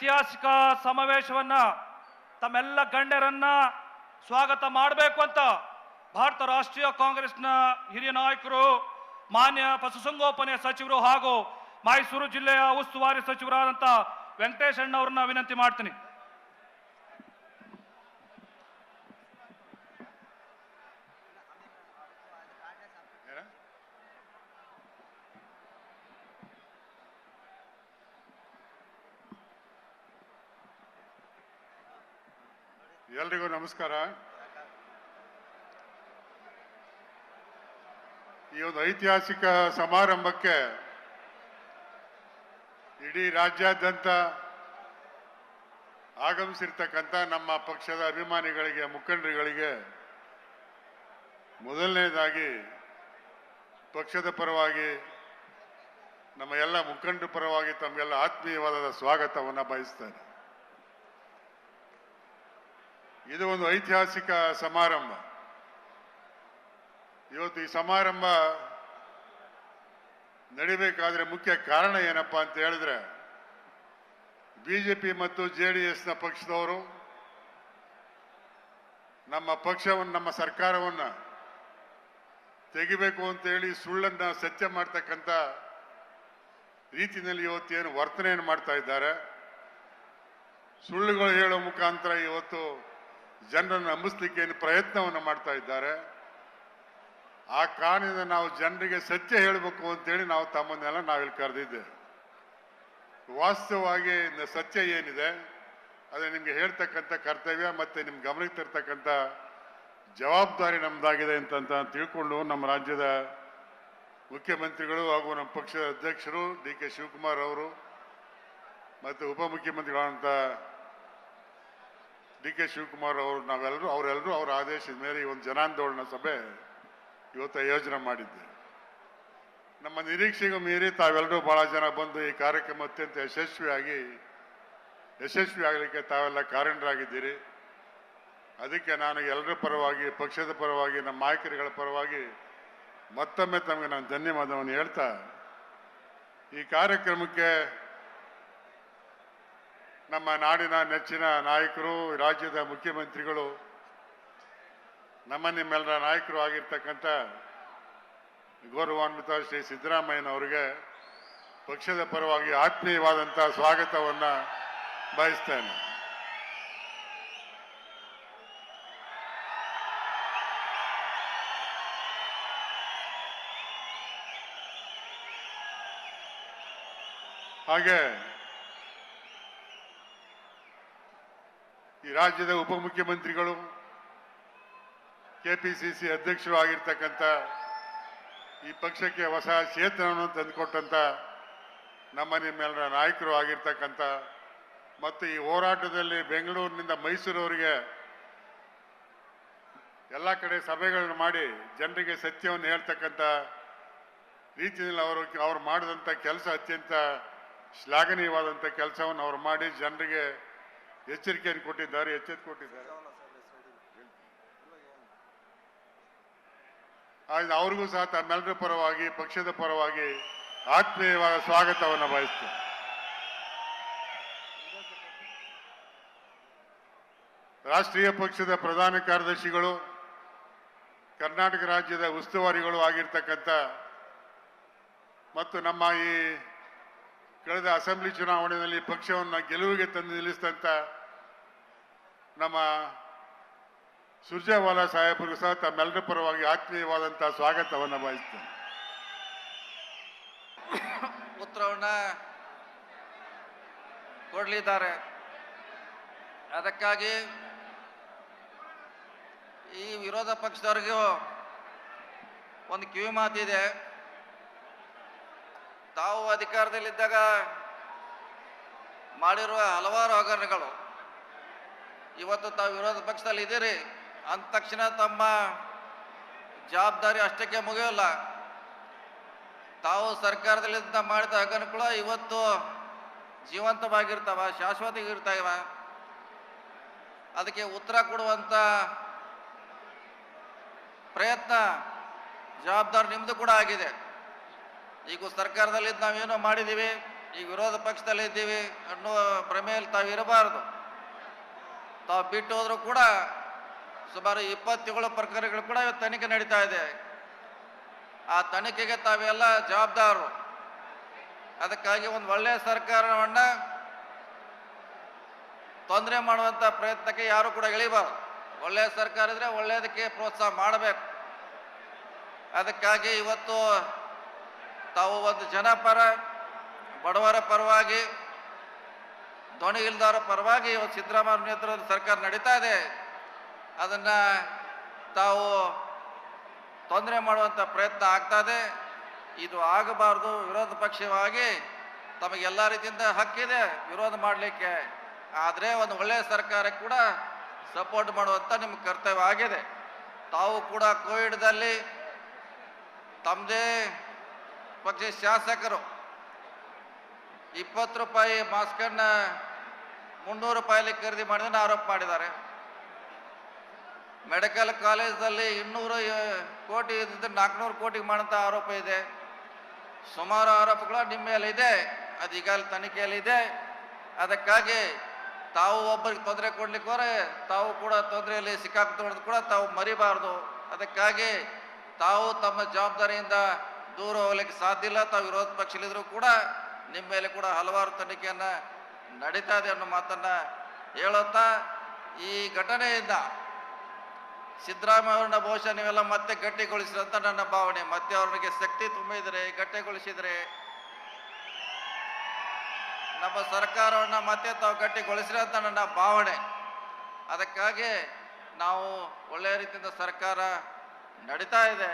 ಐತಿಹಾಸಿಕ ಸಮಾವೇಶವನ್ನ ತಮ್ಮೆಲ್ಲ ಗಣ್ಯರನ್ನ ಸ್ವಾಗತ ಮಾಡಬೇಕು ಅಂತ ಭಾರತ ರಾಷ್ಟ್ರೀಯ ಕಾಂಗ್ರೆಸ್ನ ಹಿರಿಯ ನಾಯಕರು, ಮಾನ್ಯ ಪಶುಸಂಗೋಪನೆ ಸಚಿವರು ಹಾಗೂ ಮೈಸೂರು ಜಿಲ್ಲೆಯ ಉಸ್ತುವಾರಿ ಸಚಿವರಾದಂಥ ವೆಂಕಟೇಶ್ ಅಣ್ಣವ್ರನ್ನ ವಿನಂತಿ ಮಾಡ್ತೀನಿ. ಎಲ್ರಿಗೂ ನಮಸ್ಕಾರ. ಈ ಒಂದು ಐತಿಹಾಸಿಕ ಸಮಾರಂಭಕ್ಕೆ ಇಡೀ ರಾಜ್ಯಾದ್ಯಂತ ಆಗಮಿಸಿರ್ತಕ್ಕಂಥ ನಮ್ಮ ಪಕ್ಷದ ಅಭಿಮಾನಿಗಳಿಗೆ, ಮುಖಂಡರುಗಳಿಗೆ ಮೊದಲನೇದಾಗಿ ಪಕ್ಷದ ಪರವಾಗಿ, ನಮ್ಮ ಎಲ್ಲ ಮುಖಂಡರ ಪರವಾಗಿ ತಮಗೆಲ್ಲ ಆತ್ಮೀಯವಾದ ಸ್ವಾಗತವನ್ನು ಬಯಸ್ತೇನೆ. ಇದು ಒಂದು ಐತಿಹಾಸಿಕ ಸಮಾರಂಭ. ಇವತ್ತು ಈ ಸಮಾರಂಭ ನಡಿಬೇಕಾದ್ರೆ ಮುಖ್ಯ ಕಾರಣ ಏನಪ್ಪಾ ಅಂತ ಹೇಳಿದ್ರೆ, ಬಿಜೆಪಿ ಮತ್ತು JDSನ ಪಕ್ಷದವರು ನಮ್ಮ ಪಕ್ಷವನ್ನು, ನಮ್ಮ ಸರ್ಕಾರವನ್ನು ತೆಗಿಬೇಕು ಅಂತೇಳಿ ಸುಳ್ಳನ್ನ ಸತ್ಯ ಮಾಡ್ತಕ್ಕಂಥ ರೀತಿಯಲ್ಲಿ ಇವತ್ತೇನು ವರ್ತನೆಯನ್ನು ಮಾಡ್ತಾ ಇದ್ದಾರೆ. ಸುಳ್ಳುಗಳು ಹೇಳೋ ಮುಖಾಂತರ ಇವತ್ತು ಜನರನ್ನು ನಂಬಿಸ್ಲಿಕ್ಕೆ ಏನು ಪ್ರಯತ್ನವನ್ನು ಮಾಡ್ತಾ ಇದ್ದಾರೆ. ಆ ಕಾರಣದಿಂದ ನಾವು ಜನರಿಗೆ ಸತ್ಯ ಹೇಳಬೇಕು ಅಂತೇಳಿ ನಾವು ತಮ್ಮನ್ನೆಲ್ಲ ನಾವಿಲ್ಲಿ ಕರೆದಿದ್ದೇವೆ. ವಾಸ್ತವವಾಗಿ ಸತ್ಯ ಏನಿದೆ ಅದೇ ನಿಮ್ಗೆ ಹೇಳ್ತಕ್ಕಂಥ ಕರ್ತವ್ಯ ಮತ್ತೆ ನಿಮ್ಗೆ ಗಮನಕ್ಕೆ ತರ್ತಕ್ಕಂಥ ಜವಾಬ್ದಾರಿ ನಮ್ದಾಗಿದೆ ಅಂತ ತಿಳ್ಕೊಂಡು ನಮ್ಮ ರಾಜ್ಯದ ಮುಖ್ಯಮಂತ್ರಿಗಳು ಹಾಗೂ ನಮ್ಮ ಪಕ್ಷದ ಅಧ್ಯಕ್ಷರು DK ಶಿವಕುಮಾರ್ ಅವರು ಮತ್ತು ಉಪಮುಖ್ಯಮಂತ್ರಿಗಳಾದಂಥ DK ಶಿವಕುಮಾರ್ ಅವರು, ಅವರೆಲ್ಲರೂ ಅವರ ಆದೇಶದ ಮೇಲೆ ಈ ಒಂದು ಜನಾಂದೋಲನ ಸಭೆ ಇವತ್ತು ಯೋಜನೆ ಮಾಡಿದ್ದೆ. ನಮ್ಮ ನಿರೀಕ್ಷೆಗೂ ಮೀರಿ ತಾವೆಲ್ಲರೂ ಬಹಳ ಜನ ಬಂದು ಈ ಕಾರ್ಯಕ್ರಮ ಅತ್ಯಂತ ಯಶಸ್ವಿ ಆಗಲಿಕ್ಕೆ ತಾವೆಲ್ಲ ಕಾರಣರಾಗಿದ್ದೀರಿ. ಅದಕ್ಕೆ ನಾನು ಎಲ್ಲರ ಪರವಾಗಿ, ಪಕ್ಷದ ಪರವಾಗಿ, ನಮ್ಮ ನಾಯಕರುಗಳ ಪರವಾಗಿ ಮತ್ತೊಮ್ಮೆ ತಮಗೆ ನಾನು ಧನ್ಯವಾದವನ್ನು ಹೇಳ್ತಾ, ಈ ಕಾರ್ಯಕ್ರಮಕ್ಕೆ ನಮ್ಮ ನಾಡಿನ ನೆಚ್ಚಿನ ನಾಯಕರು, ರಾಜ್ಯದ ಮುಖ್ಯಮಂತ್ರಿಗಳು, ನಿಮ್ಮೆಲ್ಲರ ನಾಯಕರು ಆಗಿರ್ತಕ್ಕಂಥ ಗೌರವಾನ್ವಿತ ಶ್ರೀ ಸಿದ್ದರಾಮಯ್ಯನವರಿಗೆ ಪಕ್ಷದ ಪರವಾಗಿ ಆತ್ಮೀಯವಾದಂಥ ಸ್ವಾಗತವನ್ನು ಬಯಸ್ತೇನೆ. ಹಾಗೆ ಈ ರಾಜ್ಯದ ಉಪಮುಖ್ಯಮಂತ್ರಿಗಳು, KPCC ಅಧ್ಯಕ್ಷರು ಆಗಿರ್ತಕ್ಕಂಥ, ಈ ಪಕ್ಷಕ್ಕೆ ಹೊಸ ಚೇತನವನ್ನು ತಂದುಕೊಟ್ಟಂಥ ನಿಮ್ಮೆಲ್ಲರ ನಾಯಕರು ಆಗಿರ್ತಕ್ಕಂಥ, ಮತ್ತು ಈ ಹೋರಾಟದಲ್ಲಿ ಬೆಂಗಳೂರಿನಿಂದ ಮೈಸೂರವರೆಗೆ ಎಲ್ಲ ಕಡೆ ಸಭೆಗಳನ್ನು ಮಾಡಿ ಜನರಿಗೆ ಸತ್ಯವನ್ನು ಹೇಳ್ತಕ್ಕಂಥ ರೀತಿಯಲ್ಲಿ ಅವರು ಮಾಡಿದಂಥ ಕೆಲಸ ಅತ್ಯಂತ ಶ್ಲಾಘನೀಯವಾದಂಥ ಕೆಲಸವನ್ನು ಅವರು ಮಾಡಿ ಜನರಿಗೆ ಎಚ್ಚರಿಕೆಯನ್ನು ಕೊಟ್ಟಿದ್ದಾರೆ, ಎಚ್ಚೆತ್ತುಕೊಟ್ಟಿದ್ದಾರೆ. ಅವ್ರಿಗೂ ಸಹ ತಮ್ಮೆಲ್ಲರ ಪರವಾಗಿ, ಪಕ್ಷದ ಪರವಾಗಿ ಆತ್ಮೀಯವಾದ ಸ್ವಾಗತವನ್ನು ಬಯಸ್ತೇನೆ. ರಾಷ್ಟ್ರೀಯ ಪಕ್ಷದ ಪ್ರಧಾನ ಕಾರ್ಯದರ್ಶಿಗಳು, ಕರ್ನಾಟಕ ರಾಜ್ಯದ ಉಸ್ತುವಾರಿಗಳು ಆಗಿರ್ತಕ್ಕಂಥ ಮತ್ತು ನಮ್ಮ ಈ ಕಳೆದ ಅಸೆಂಬ್ಲಿ ಚುನಾವಣೆಯಲ್ಲಿ ಪಕ್ಷವನ್ನು ಗೆಲುವಿಗೆ ತಂದು ನಿಲ್ಲಿಸಿದಂಥ ನಮ್ಮ ಸುರ್ಜೇವಾಲಾ ಸಾಹೇಬರಿಗೂ ಸಹ ತಮ್ಮೆಲ್ಲರ ಪರವಾಗಿ ಆತ್ಮೀಯವಾದಂಥ ಸ್ವಾಗತವನ್ನು ಬಯಸ್ತೇನೆ. ಉತ್ತರವನ್ನ ಕೊಡಲಿದ್ದಾರೆ. ಅದಕ್ಕಾಗಿ ಈ ವಿರೋಧ ಪಕ್ಷದವರಿಗೂ ಒಂದು ಕಿವಿ ಮಾತಿದೆ. ತಾವು ಅಧಿಕಾರದಲ್ಲಿದ್ದಾಗ ಮಾಡಿರುವ ಹಲವಾರು ಹಗರಣಗಳು, ಇವತ್ತು ತಾವು ವಿರೋಧ ಪಕ್ಷದಲ್ಲಿ ಇದ್ದೀರಿ ಅಂದ ತಕ್ಷಣ ತಮ್ಮ ಜವಾಬ್ದಾರಿ ಅಷ್ಟಕ್ಕೆ ಮುಗಿಯೋಲ್ಲ. ತಾವು ಸರ್ಕಾರದಲ್ಲಿದ್ದ ಮಾಡಿದ ಹಗರಣಗಳು ಇವತ್ತು ಜೀವಂತವಾಗಿರ್ತಾವ, ಶಾಶ್ವತವಾಗಿರ್ತಾವ. ಅದಕ್ಕೆ ಉತ್ತರ ಕೊಡುವಂಥ ಪ್ರಯತ್ನ, ಜವಾಬ್ದಾರಿ ನಿಮ್ಮದು ಕೂಡ ಆಗಿದೆ. ಈಗ ಸರ್ಕಾರದಲ್ಲಿ ನಾವೇನೋ ಮಾಡಿದ್ದೀವಿ, ಈ ವಿರೋಧ ಪಕ್ಷದಲ್ಲಿ ಇದ್ದೀವಿ ಅನ್ನುವ ಭ್ರಮೆಯಲ್ಲಿ ತಾವು ಇರಬಾರದು. ತಾವು ಬಿಟ್ಟು ಹೋದರೂ ಕೂಡ ಸುಮಾರು 27 ಪ್ರಕರಣಗಳು ಕೂಡ ಇವತ್ತು ತನಿಖೆ ನಡೀತಾ ಇದೆ. ಆ ತನಿಖೆಗೆ ತಾವೆಲ್ಲ ಜವಾಬ್ದಾರರು. ಅದಕ್ಕಾಗಿ ಒಂದು ಒಳ್ಳೆಯ ಸರ್ಕಾರವನ್ನ ತೊಂದರೆ ಮಾಡುವಂಥ ಪ್ರಯತ್ನಕ್ಕೆ ಯಾರು ಕೂಡ ಇಳಿಬಾರದು. ಒಳ್ಳೆಯ ಸರ್ಕಾರ ಇದ್ರೆ ಒಳ್ಳೆಯದಕ್ಕೆ ಪ್ರೋತ್ಸಾಹ ಮಾಡಬೇಕು. ಅದಕ್ಕಾಗಿ ಇವತ್ತು ತಾವು ಒಂದು ಜನಪರ ಬಡವರ ಪರವಾಗಿ ಧ್ವನಿ ಇಲ್ದವರ ಪರವಾಗಿ ಇವತ್ತು ಸಿದ್ದರಾಮಯ್ಯ ನೇತೃತ್ವದ ಸರ್ಕಾರ ನಡೀತಾ ಇದೆ. ಅದನ್ನ ತಾವು ತೊಂದರೆ ಮಾಡುವಂಥ ಪ್ರಯತ್ನ ಆಗ್ತಾ ಇದೆ. ಇದು ಆಗಬಾರ್ದು. ವಿರೋಧ ಪಕ್ಷವಾಗಿ ತಮಗೆಲ್ಲ ರೀತಿಯಿಂದ ಹಕ್ಕಿದೆ ವಿರೋಧ ಮಾಡಲಿಕ್ಕೆ. ಆದರೆ ಒಂದು ಒಳ್ಳೆಯ ಸರ್ಕಾರಕ್ಕೆ ಕೂಡ ಸಪೋರ್ಟ್ ಮಾಡುವಂಥ ನಿಮ್ಮ ಕರ್ತವ್ಯ ಆಗಿದೆ. ತಾವು ಕೂಡ ಕೋವಿಡ್ದಲ್ಲಿ ತಮ್ಮದೇ ಪಕ್ಷ ಶಾಸಕರು 20 ರೂಪಾಯಿ ಮಾಸ್ಕನ್ನ 300 ರೂಪಾಯಿಲಿ ಖರೀದಿ ಮಾಡಿದ ಆರೋಪ ಮಾಡಿದ್ದಾರೆ. ಮೆಡಿಕಲ್ ಕಾಲೇಜಲ್ಲಿ 200 ಕೋಟಿ ಇದ್ದಿದ್ದು 400 ಕೋಟಿಗೆ ಮಾಡೋಂಥ ಆರೋಪ ಇದೆ. ಸುಮಾರು ಆರೋಪಗಳು ನಿಮ್ಮ ಮೇಲೆ ಇದೆ. ಅದು ಈಗಾಗಲೇ ತನಿಖೆಯಲ್ಲಿ ಇದೆ. ಅದಕ್ಕಾಗಿ ತಾವು ಒಬ್ಬರಿಗೆ ತೊಂದರೆ ಕೊಡ್ಲಿಕ್ಕೆ ಹೋದ್ರೆ ತಾವು ಕೂಡ ತೊಂದರೆಯಲ್ಲಿ ಸಿಕ್ಕಾಕ್ತೊಳೋದು ಕೂಡ ತಾವು ಮರಿಬಾರ್ದು. ಅದಕ್ಕಾಗಿ ತಾವು ತಮ್ಮ ಜವಾಬ್ದಾರಿಯಿಂದ ದೂರ ಹೋಗ್ಲಿಕ್ಕೆ ಸಾಧ್ಯ ಇಲ್ಲ. ತಾವು ವಿರೋಧ ಪಕ್ಷದಲ್ಲಿದ್ದರೂ ಕೂಡ ನಿಮ್ಮ ಮೇಲೆ ಕೂಡ ಹಲವಾರು ತನಿಖೆಯನ್ನು ನಡೀತಾ ಇದೆ ಅನ್ನೋ ಮಾತನ್ನ ಹೇಳುತ್ತಾ, ಈ ಘಟನೆಯಿಂದ ಸಿದ್ದರಾಮಯ್ಯ ಅವ್ರನ್ನ ಬಹುಶಃ ನೀವೆಲ್ಲ ಮತ್ತೆ ಗಟ್ಟಿಗೊಳಿಸಿರಂತ ನನ್ನ ಭಾವನೆ. ಮತ್ತೆ ಅವ್ರಿಗೆ ಶಕ್ತಿ ತುಂಬಿದರೆ, ಗಟ್ಟಿಗೊಳಿಸಿದರೆ, ನಮ್ಮ ಸರ್ಕಾರವನ್ನು ಮತ್ತೆ ತಾವು ಗಟ್ಟಿಗೊಳಿಸಿರ ಅಂತ ನನ್ನ ಭಾವನೆ. ಅದಕ್ಕಾಗಿ ನಾವು ಒಳ್ಳೆಯ ರೀತಿಯಿಂದ ಸರ್ಕಾರ ನಡೀತಾ ಇದೆ.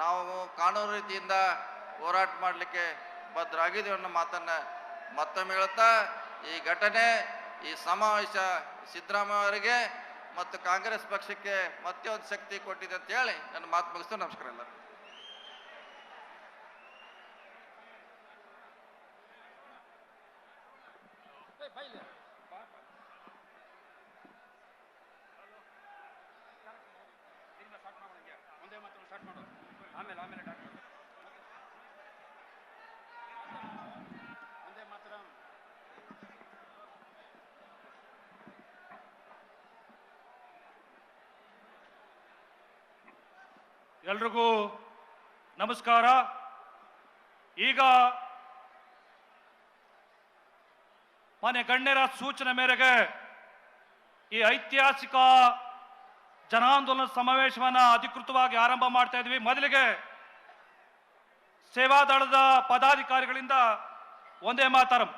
ನಾವು ಕಾನೂನು ರೀತಿಯಿಂದ ಹೋರಾಟ ಮಾಡಲಿಕ್ಕೆ ಬದ್ಧರಾಗಿದ್ದೀವಿ ಅನ್ನೋ ಮಾತನ್ನ ಮತ್ತೊಮ್ಮೆ ಹೇಳ್ತಾ, ಈ ಘಟನೆ, ಈ ಸಮಾವೇಶ ಸಿದ್ದರಾಮಯ್ಯ ಅವರಿಗೆ ಮತ್ತು ಕಾಂಗ್ರೆಸ್ ಪಕ್ಷಕ್ಕೆ ಮತ್ತೆ ಒಂದು ಶಕ್ತಿ ಕೊಟ್ಟಿದೆ ಅಂತ ಹೇಳಿ ನನ್ನ ಮಾತು ಮುಗಿಸ್ತು. ನಮಸ್ಕಾರ ಎಲ್ಲರೂ. ಎಲ್ರಿಗೂ ನಮಸ್ಕಾರ. ಈಗ ಮಾನ್ಯ ಗಣ್ಯರ ಸೂಚನೆ ಮೇರೆಗೆ ಈ ಐತಿಹಾಸಿಕ ಜನಾಂದೋಲನ ಸಮಾವೇಶವನ್ನ ಅಧಿಕೃತವಾಗಿ ಆರಂಭ ಮಾಡ್ತಾ ಇದ್ವಿ. ಮೊದಲಿಗೆ ಸೇವಾದಳದ ಪದಾಧಿಕಾರಿಗಳಿಂದ ಒಂದೇ ಮಾತರಂ.